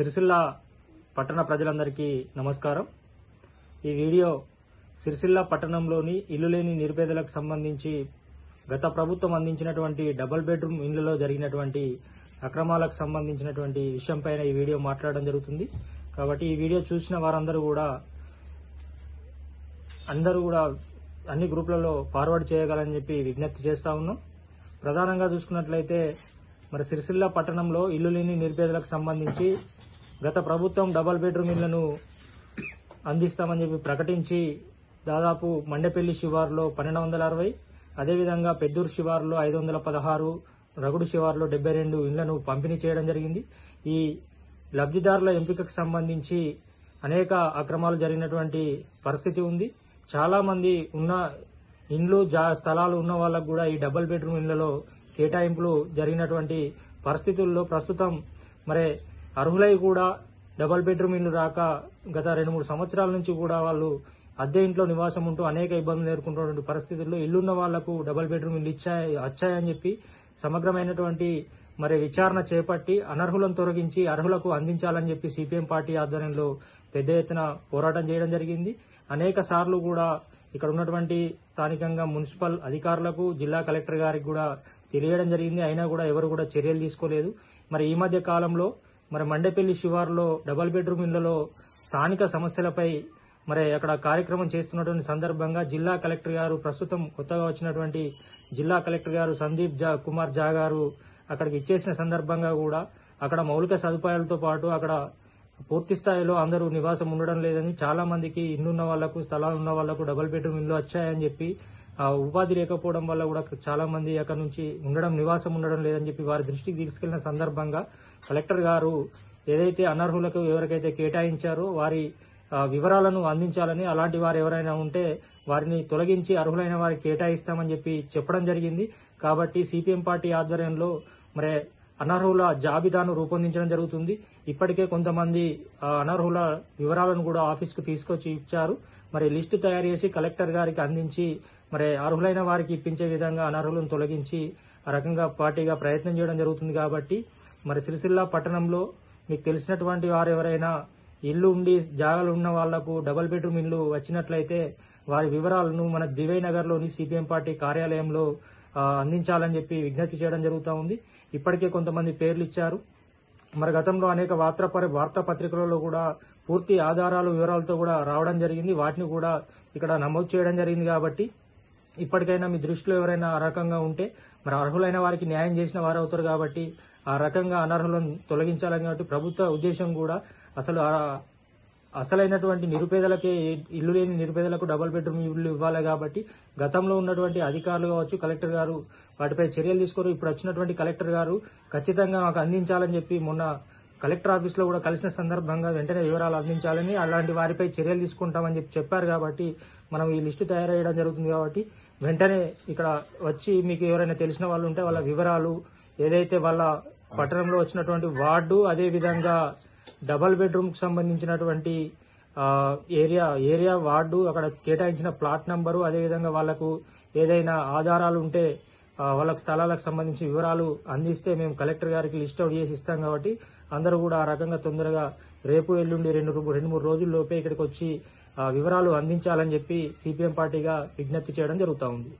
సిరిసిల్ల పట్టణ ప్రజలందరికీ నమస్కారం. ఈ వీడియో సిరిసిల్ల పట్టణంలోని ఇల్లు లేని నిరుపేదలకు సంబంధించి గత ప్రభుత్వం అందించినటువంటి డబుల్ బెడ్రూమ్ ఇళ్లలో జరిగినటువంటి అక్రమాలకు సంబంధించినటువంటి విషయంపైన ఈ వీడియో మాట్లాడడం జరుగుతుంది. కాబట్టి ఈ వీడియో చూసిన వారందరూ కూడా అన్ని గ్రూపులలో ఫార్వర్డ్ చేయగలని చెప్పి విజ్ఞప్తి చేస్తా ఉన్నాం. ప్రధానంగా చూసుకున్నట్లయితే మరి సిరిసిల్ల పట్టణంలో ఇల్లు లేని నిరుపేదలకు సంబంధించి గత ప్రభుత్వం డబుల్ బెడ్రూమ్ ఇళ్లను అందిస్తామని చెప్పి ప్రకటించి దాదాపు మండెపల్లి శివారులో 1260, అదేవిధంగా పెద్దూరు శివారులో 516, రగుడు శివారులో 72 ఇళ్లను పంపిణీ చేయడం జరిగింది. ఈ లబ్ధిదారుల ఎంపికకు సంబంధించి అనేక అక్రమాలు జరిగినటువంటి పరిస్థితి ఉంది. చాలా మంది ఉన్న ఇండ్లు స్థలాలు ఉన్న వాళ్ళకు కూడా ఈ డబుల్ బెడ్రూమ్ ఇళ్లలో కేటాయింపులు జరిగినటువంటి పరిస్థితుల్లో ప్రస్తుతం మరి అర్హులై కూడా డబుల్ బెడ్రూమ్ ఇల్లు రాక గత 2-3 సంవత్సరాల నుంచి కూడా వాళ్ళు అద్దె ఇంట్లో నివాసం ఉంటూ అనేక ఇబ్బందులు ఎదుర్కొంటున్న పరిస్థితుల్లో ఇల్లున్న వాళ్లకు డబుల్ బెడ్రూమ్ ఇల్లు వచ్చాయని చెప్పి సమగ్రమైనటువంటి మరి విచారణ చేపట్టి అనర్హులను తొలగించి అర్హులకు అందించాలని చెప్పి సిపిఎం పార్టీ ఆధ్వర్యంలో పెద్ద ఎత్తున పోరాటం చేయడం జరిగింది. అనేక సార్లు కూడా ఇక్కడ ఉన్నటువంటి స్థానికంగా మున్సిపల్ అధికారులకు, జిల్లా కలెక్టర్ గారికి కూడా తెలియడం జరిగింది. అయినా కూడా ఎవరు కూడా చర్యలు తీసుకోలేదు. మరి ఈ మధ్య కాలంలో మరి మండెపల్లి శివారులో డబుల్ బెడ్రూమ్ ఇళ్లలో స్థానిక సమస్యలపై మరి అక్కడ కార్యక్రమం చేస్తున్నటువంటి సందర్భంగా జిల్లా కలెక్టర్ గారు, ప్రస్తుతం కొత్తగా వచ్చినటువంటి జిల్లా కలెక్టర్ గారు సందీప్ కుమార్ జా గారు అక్కడికి ఇచ్చేసిన సందర్భంగా కూడా అక్కడ మౌలిక సదుపాయాలతో పాటు అక్కడ పూర్తి స్థాయిలో అందరూ నివాసం ఉండడం లేదని, చాలా మందికి ఇల్లున్న వాళ్లకు, స్థలాలు ఉన్న వాళ్లకు డబుల్ బెడ్రూమ్ ఇల్లు వచ్చాయని చెప్పి ఉపాధి లేకపోవడం వల్ల కూడా చాలా మంది అక్కడ నుంచి నివాసం ఉండడం లేదని చెప్పి వారి దృష్టికి తీసుకెళ్లిన సందర్భంగా కలెక్టర్ గారు ఏదైతే అనర్హులకు ఎవరికైతే కేటాయించారో వారి వివరాలను అందించాలని, అలాంటి వారు ఎవరైనా ఉంటే వారిని తొలగించి అర్హులైన వారికి కేటాయిస్తామని చెప్పి చెప్పడం జరిగింది. కాబట్టి సిపిఎం పార్టీ ఆధ్వర్యంలో మరి అనర్హుల జాబితాను రూపొందించడం జరుగుతుంది. ఇప్పటికే కొంతమంది అనర్హుల వివరాలను కూడా ఆఫీస్కు తీసుకొచ్చి ఇచ్చారు. మరి లిస్టు తయారు చేసి కలెక్టర్ గారికి అందించి మరి అర్హులైన వారికి ఇప్పించే విధంగా అనర్హులను తొలగించి ఆ రకంగా పార్టీగా ప్రయత్నం చేయడం జరుగుతుంది. కాబట్టి మరి సిరిసిల్ల పట్టణంలో మీకు తెలిసినటువంటి వారు ఎవరైనా ఇల్లు ఉండి జాగాలు ఉన్న వాళ్లకు డబుల్ బెడ్రూమ్ ఇల్లు వచ్చినట్లయితే వారి వివరాలను మన దివై నగర్లోని సిపిఎం పార్టీ కార్యాలయంలో అందించాలని చెప్పి విజ్ఞప్తి చేయడం జరుగుతూ ఉంది. ఇప్పటికే కొంతమంది పేర్లు ఇచ్చారు. మరి గతంలో అనేక వార్తాపత్రికలలో కూడా పూర్తి ఆధారాలు, వివరాలతో కూడా రావడం జరిగింది. వాటిని కూడా ఇక్కడ నమోదు చేయడం జరిగింది. కాబట్టి ఇప్పటికైనా మీ దృష్టిలో ఎవరైనా ఆ రకంగా ఉంటే మరి అర్హులైన వారికి న్యాయం చేసిన వారు అవుతారు. కాబట్టి ఆ రకంగా అనర్హులను తొలగించాలని కాబట్టి ప్రభుత్వ ఉద్దేశం కూడా అసలైనటువంటి నిరుపేదలకే, ఇల్లు లేని నిరుపేదలకు డబుల్ బెడ్రూమ్ ఇల్లు ఇవ్వాలి. కాబట్టి గతంలో ఉన్నటువంటి అధికారులు కావచ్చు, కలెక్టర్ గారు వాటిపై చర్యలు తీసుకోరు. ఇప్పుడు వచ్చినటువంటి కలెక్టర్ గారు ఖచ్చితంగా మాకు అందించాలని చెప్పి మొన్న కలెక్టర్ ఆఫీస్ లో కూడా కలిసిన సందర్భంగా వెంటనే వివరాలు అందించాలని, అలాంటి వారిపై చర్యలు తీసుకుంటామని చెప్పి చెప్పారు. కాబట్టి మనం ఈ లిస్టు తయారు చేయడం జరుగుతుంది. కాబట్టి వెంటనే ఇక్కడ వచ్చి మీకు ఎవరైనా తెలిసిన వాళ్ళు ఉంటే వాళ్ళ వివరాలు, ఏదైతే వాళ్ళ పట్టణంలో వచ్చినటువంటి వార్డు, అదేవిధంగా డబుల్ బెడ్రూమ్ కు సంబంధించినటువంటి ఏరియా వార్డు, అక్కడ కేటాయించిన ప్లాట్ నంబరు, అదేవిధంగా వాళ్లకు ఏదైనా ఆధారాలు ఉంటే వాళ్ళకి స్థలాలకు సంబంధించి వివరాలు అందిస్తే మేము కలెక్టర్ గారికి లిస్ట్ అవుట్ చేసి ఇస్తాం. కాబట్టి అందరూ కూడా ఆ రకంగా తొందరగా రేపు ఎల్లుండి 2-3 రోజుల్లోపే ఇక్కడికి వచ్చి వివరాలు అందించాలని చెప్పి సిపిఎం పార్టీగా విజ్ఞప్తి చేయడం జరుగుతూ ఉంది.